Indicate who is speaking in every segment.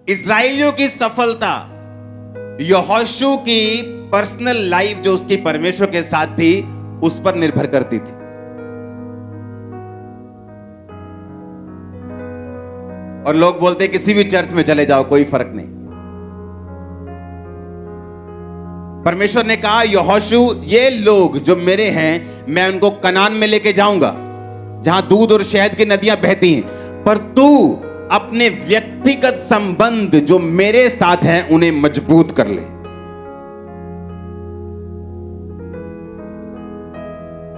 Speaker 1: इस्राएलियों की सफलता यहोशू की पर्सनल लाइफ जो उसकी परमेश्वर के साथ थी उस पर निर्भर करती थी। और लोग बोलते हैं किसी भी चर्च में चले जाओ कोई फर्क नहीं। परमेश्वर ने कहा यहोशू ये लोग जो मेरे हैं मैं उनको कनान में लेके जाऊंगा जहां दूध और शहद की नदियां बहती हैं, पर तू अपने व्यक्तिगत संबंध जो मेरे साथ हैं उन्हें मजबूत कर ले।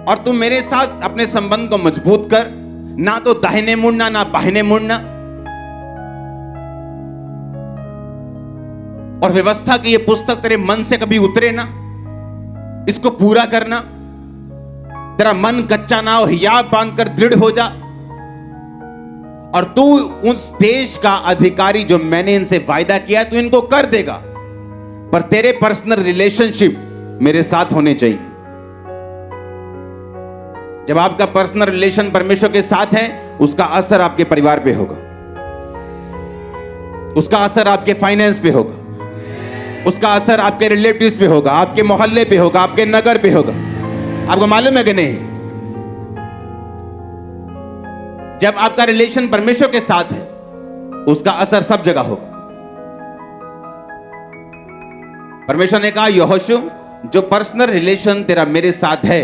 Speaker 1: और तू मेरे साथ अपने संबंध को मजबूत कर, ना तो दाहिने मुड़ना ना बाहिने मुड़ना। और व्यवस्था की ये पुस्तक तेरे मन से कभी उतरे ना, इसको पूरा करना। तेरा मन कच्चा ना हो, हियाव बांधकर दृढ़ हो जा। और तू उस देश का अधिकारी जो मैंने इनसे वायदा किया तू इनको कर देगा, पर तेरे पर्सनल रिलेशनशिप मेरे साथ होने चाहिए। जब आपका पर्सनल रिलेशन परमेश्वर के साथ है उसका असर आपके परिवार पे होगा, उसका असर आपके फाइनेंस पे होगा, उसका असर आपके रिलेटिव्स पे होगा, आपके मोहल्ले पे होगा, आपके नगर पे होगा। आपको मालूम है कि नहीं? जब आपका रिलेशन परमेश्वर के साथ है उसका असर सब जगह होगा। परमेश्वर ने कहा यहोशू जो पर्सनल रिलेशन तेरा मेरे साथ है,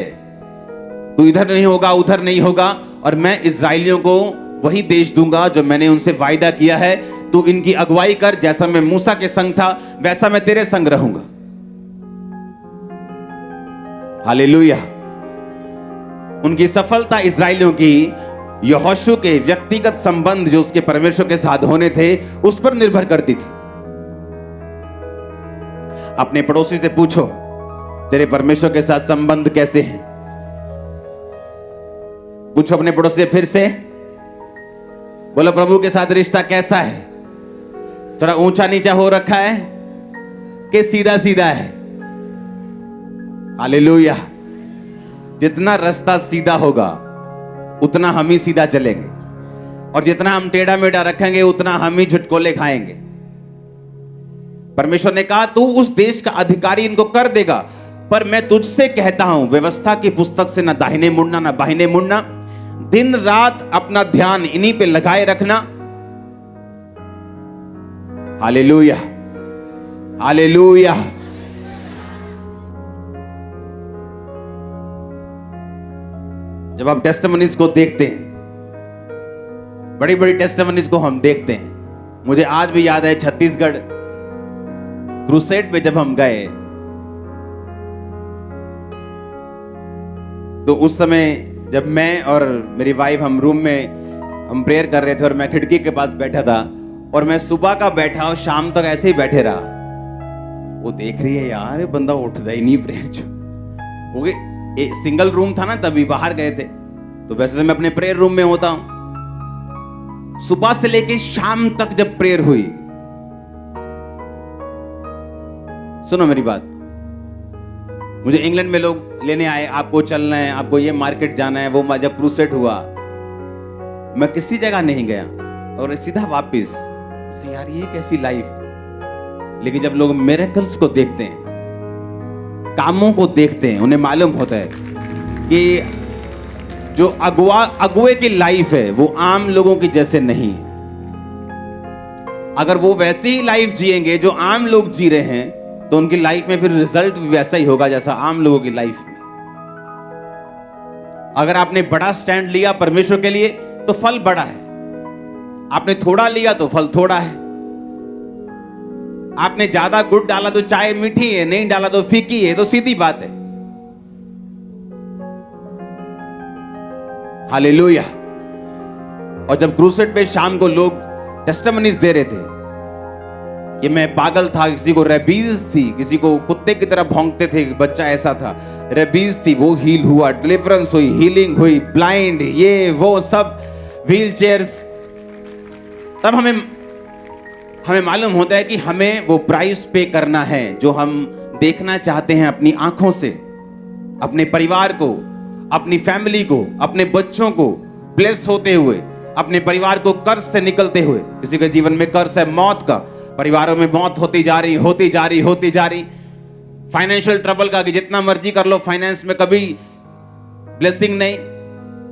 Speaker 1: तू इधर नहीं होगा उधर नहीं होगा, और मैं इस्राएलियों को वही देश दूंगा जो मैंने उनसे वायदा किया है। तू इनकी अगुवाई कर, जैसा मैं मूसा के संग था वैसा मैं तेरे संग रहूंगा। हालेलुया। उनकी सफलता इस्राएलियों की यहोशू के व्यक्तिगत संबंध जो उसके परमेश्वर के साथ होने थे उस पर निर्भर करती थी। अपने पड़ोसी से पूछो तेरे परमेश्वर के साथ संबंध कैसे हैं। पूछो अपने पड़ोसी से फिर से, बोलो प्रभु के साथ रिश्ता कैसा है? थोड़ा ऊंचा नीचा हो रखा है कि सीधा सीधा है? हालेलुया। जितना रास्ता सीधा होगा उतना हम ही सीधा चलेंगे, और जितना हम टेढ़ा मेढ़ा रखेंगे उतना हम ही झुटकोले खाएंगे। परमेश्वर ने कहा तू उस देश का अधिकारी इनको कर देगा, पर मैं तुझसे कहता हूं व्यवस्था की पुस्तक से ना दाहिने मुड़ना ना बाहिने मुड़ना। दिन रात अपना ध्यान इन्हीं पे लगाए रखना। Hallelujah, hallelujah. जब आप टेस्टिमनीज को देखते हैं, बड़ी बड़ी टेस्टिमनीज को हम देखते हैं, मुझे आज भी याद है छत्तीसगढ़ क्रूसेड पे जब हम गए तो उस समय जब मैं और मेरी वाइफ हम रूम में हम प्रेयर कर रहे थे और मैं खिड़की के पास बैठा था, और मैं सुबह का बैठा और शाम तक ऐसे ही बैठे रहा। वो देख रही है यार ये बंदा उठता ही नहीं प्रेयर जो हो गए। सिंगल रूम था ना, तभी बाहर गए थे, तो वैसे तो मैं अपने प्रेयर रूम में होता हूं। सुबह से लेके शाम तक जब प्रेयर हुई, सुनो मेरी बात, मुझे इंग्लैंड में लोग लेने आए, आपको चलना है, आपको ये मार्केट जाना है, वो जब क्रूसेड हुआ मैं किसी जगह नहीं गया और सीधा वापस। तो यार ये कैसी लाइफ है। लेकिन जब लोग मिरेकल्स को देखते हैं, कामों को देखते हैं, उन्हें मालूम होता है कि जो अगुए की लाइफ है वो आम लोगों की जैसे नहीं है। अगर वो वैसी ही लाइफ जिएंगे जो आम लोग जी रहे हैं तो उनकी लाइफ में फिर रिजल्ट भी वैसा ही होगा जैसा आम लोगों की लाइफ में। अगर आपने बड़ा स्टैंड लिया परमेश्वर के लिए तो फल बड़ा है, आपने थोड़ा लिया तो फल थोड़ा है। आपने ज्यादा गुड़ डाला तो चाय मीठी है, नहीं डाला तो फीकी है, तो सीधी बात है। हालेलुया। और जब क्रूसेड पे शाम को लोग टेस्टिमनीज दे रहे थे कि मैं पागल था, किसी को रेबीज थी, किसी को कुत्ते की तरह भौंकते थे, बच्चा ऐसा था, रेबीज थी, वो हील हुआ, डिलीवरेंस हुई, हीलिंग हुई, ब्लाइंड ये वो सब, व्हील चेयर्स। तब हमें मालूम होता है कि हमें वो प्राइस पे करना है जो हम देखना चाहते हैं अपनी आंखों से, अपने परिवार को, अपनी फैमिली को, अपने बच्चों को ब्लेस होते हुए, अपने परिवार को कर्ज से निकलते हुए। किसी के जीवन में कर्ज है मौत का, परिवारों में मौत होती जा रही। फाइनेंशियल ट्रबल का कि जितना मर्जी कर लो, फाइनेंस में कभी ब्लेसिंग नहीं।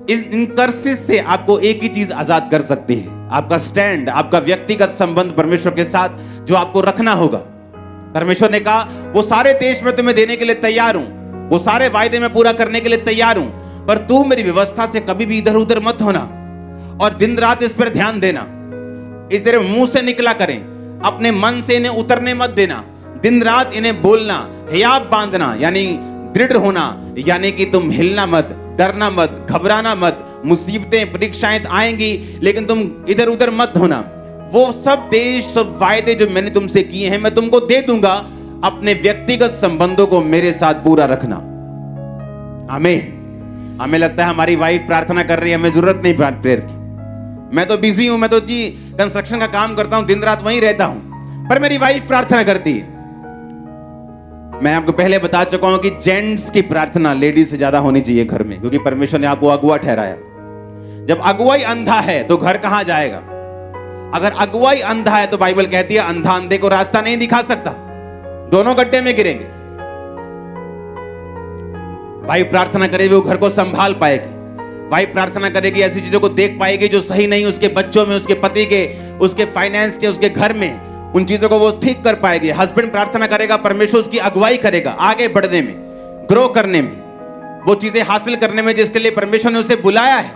Speaker 1: इन कर्सेस से आपको एक ही चीज आजाद कर सकती है, आपका स्टैंड, आपका व्यक्तिगत संबंध परमेश्वर के साथ जो आपको रखना होगा। परमेश्वर ने कहा वो सारे देश में तुम्हें देने के लिए तैयार हूं, वो सारे वायदे में पूरा करने के लिए तैयार हूं, पर तू मेरी व्यवस्था से कभी भी इधर उधर मत होना और दिन रात इस पर ध्यान देना। इस तेरे मुंह से निकला करें, अपने मन से इन्हें उतरने मत देना। दिन रात इन्हें बोलना, हियाब बांधना यानी दृढ़ होना, यानी कि तुम हिलना मत, डरना मत, घबराना मत। मुसीबतें परीक्षाएं आएंगी लेकिन तुम इधर उधर मत होना। वो सब देश, सब वायदे जो मैंने तुमसे किए हैं मैं तुमको दे दूंगा। अपने व्यक्तिगत संबंधों को मेरे साथ पूरा रखना। आमीन। हमें लगता है हमारी वाइफ प्रार्थना कर रही है, हमें जरूरत नहीं प्रेयर की। मैं तो बिजी हूं, मैं तो जी कंस्ट्रक्शन का काम करता हूं, दिन रात वहीं रहता हूं, पर मेरी वाइफ प्रार्थना करती है। मैं आपको पहले बता चुका हूं कि जेंट्स की प्रार्थना लेडीज से ज्यादा होनी चाहिए घर में, क्योंकि परमेश्वर ने आपको अगुआ ठहराया। जब अगुवाई अंधा है तो घर कहां जाएगा? अगर अगुवाई अंधा है तो बाइबल कहती है अंधा अंधे को रास्ता नहीं दिखा सकता, दोनों गड्ढे में गिरेंगे। भाई प्रार्थना करेगी वो घर को संभाल पाएगी। भाई प्रार्थना करेगी ऐसी चीजों को देख पाएगी जो सही नहीं, उसके बच्चों में, उसके पति के, उसके फाइनेंस के, उसके घर में, उन चीजों को वो ठीक कर पाएगी। हस्बैंड प्रार्थना करेगा, परमेश्वर उसकी अगुवाई करेगा आगे बढ़ने में, ग्रो करने में, वो चीजें हासिल करने में जिसके लिए परमेश्वर ने उसे बुलाया है।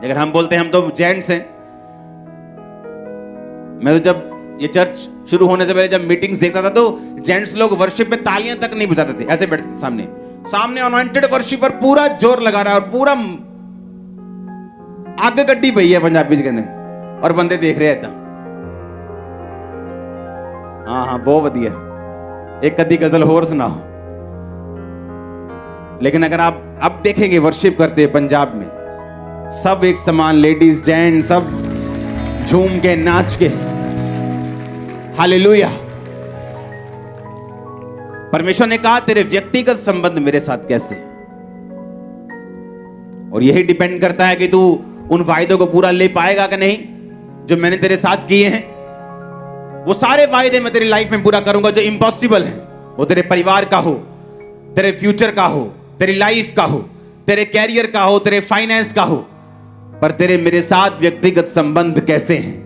Speaker 1: अगर हम बोलते हैं हम तो जेंट्स हैं, मैं तो जब ये चर्च शुरू होने से पहले जब मीटिंग्स देखता था तो जेंट्स लोग वर्शिप में तालियां तक नहीं बजाते थे, ऐसे बैठते थे सामने अनॉइंटेड वर्शिपर पूरा जोर लगा रहा है और पूरा आगे गड्डी भई है पंजाबी जी कहते, और बंदे देख रहे हैं। हाँ बहुत बढ़िया, एक कदी गजल होर सुनाओ। लेकिन अगर आप अब देखेंगे वर्शिप करते पंजाब में, सब एक समान, लेडीज जेंट्स सब झूम के नाच के, हालेलुया। परमेश्वर ने कहा तेरे व्यक्तिगत संबंध मेरे साथ कैसे, और यही डिपेंड करता है कि तू उन वायदों को पूरा ले पाएगा कि नहीं जो मैंने तेरे साथ किए हैं। वो सारे वायदे मैं तेरी लाइफ में पूरा करूंगा जो इम्पॉसिबल है, वो तेरे परिवार का हो, तेरे फ्यूचर का हो, तेरी लाइफ का हो, तेरे कैरियर का हो, तेरे फाइनेंस का हो, पर तेरे मेरे साथ व्यक्तिगत संबंध कैसे हैं।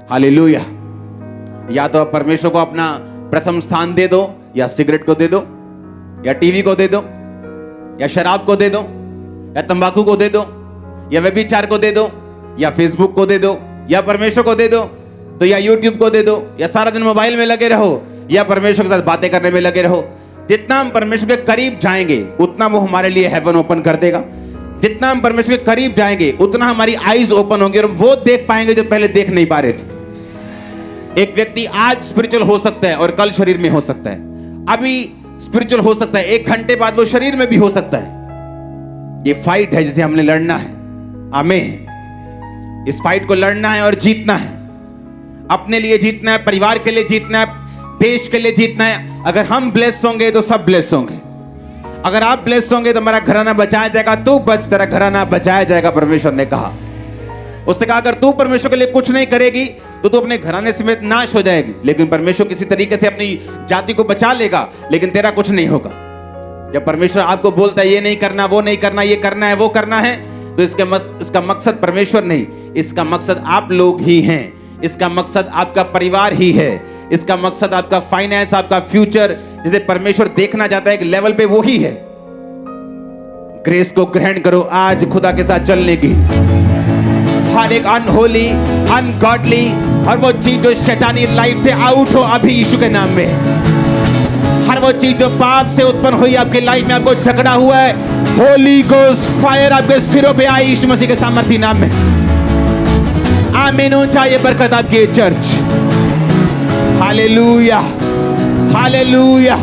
Speaker 1: हालेलुया। या तो आप परमेश्वर को अपना प्रथम स्थान दे दो, या सिगरेट को दे दो, या टीवी को दे दो, या शराब को दे दो, या तंबाकू को दे दो, या व्यभिचार को दे दो, या फेसबुक को दे दो, या परमेश्वर को दे दो, तो या यूट्यूब को दे दो, या सारा दिन मोबाइल में लगे रहो, या परमेश्वर के साथ बातें करने में लगे रहो। जितना हम परमेश्वर के करीब जाएंगे उतना वो हमारे लिए हेवन ओपन कर देगा। जितना हम परमेश्वर के करीब जाएंगे उतना हमारी आईज ओपन होंगी और वो देख पाएंगे जो पहले देख नहीं पा रहे थे। एक व्यक्ति आज स्पिरिचुअल हो सकता है और कल शरीर में हो सकता है, अभी स्पिरिचुअल हो सकता है, 1 घंटे बाद वो शरीर में भी हो सकता है। ये फाइट है जिसे हमने लड़ना है। आमीन। इस फाइट को लड़ना है और जीतना है। अपने लिए जीतना है, परिवार के लिए जीतना है, देश के लिए जीतना है। अगर हम ब्लेस होंगे तो सब ब्लेस होंगे। अगर आप ब्लेस होंगे तो हमारा घराना बचाया जाएगा। तू बच, तेरा घराना बचाया जाएगा, परमेश्वर ने कहा। उसने कहा अगर तू परमेश्वर के लिए कुछ नहीं करेगी तो तू अपने घराने समेत नाश हो जाएगी, लेकिन परमेश्वर किसी तरीके से अपनी जाति को बचा लेगा, लेकिन तेरा कुछ नहीं होगा। जब परमेश्वर आपको बोलता है ये नहीं करना, वो नहीं करना, ये करना है, वो करना है, तो इसका मकसद परमेश्वर नहीं, इसका मकसद आप लोग ही हैं। इसका मकसद आपका परिवार ही है। इसका मकसद आपका फाइनेंस, आपका फ्यूचर, जिसे परमेश्वर देखना चाहता है एक लेवल पे, वो ही है। ग्रेस को ग्रहण करो आज खुदा के साथ चलने की। हर एक अनहोली, अनगॉडली और वो चीज जो शैतानी लाइफ से आउट हो अभी यीशु के नाम में। हर वो चीज जो पाप से उत्पन्न हुई आपके लाइफ में, आपको झगड़ा हुआ है, होली गोस्ट फायर आपके सिरों पे आई यीशु मसीह के सामर्थी नाम में। आमीन। चाहिए बरकत आपकी चर्च। Hallelujah, hallelujah.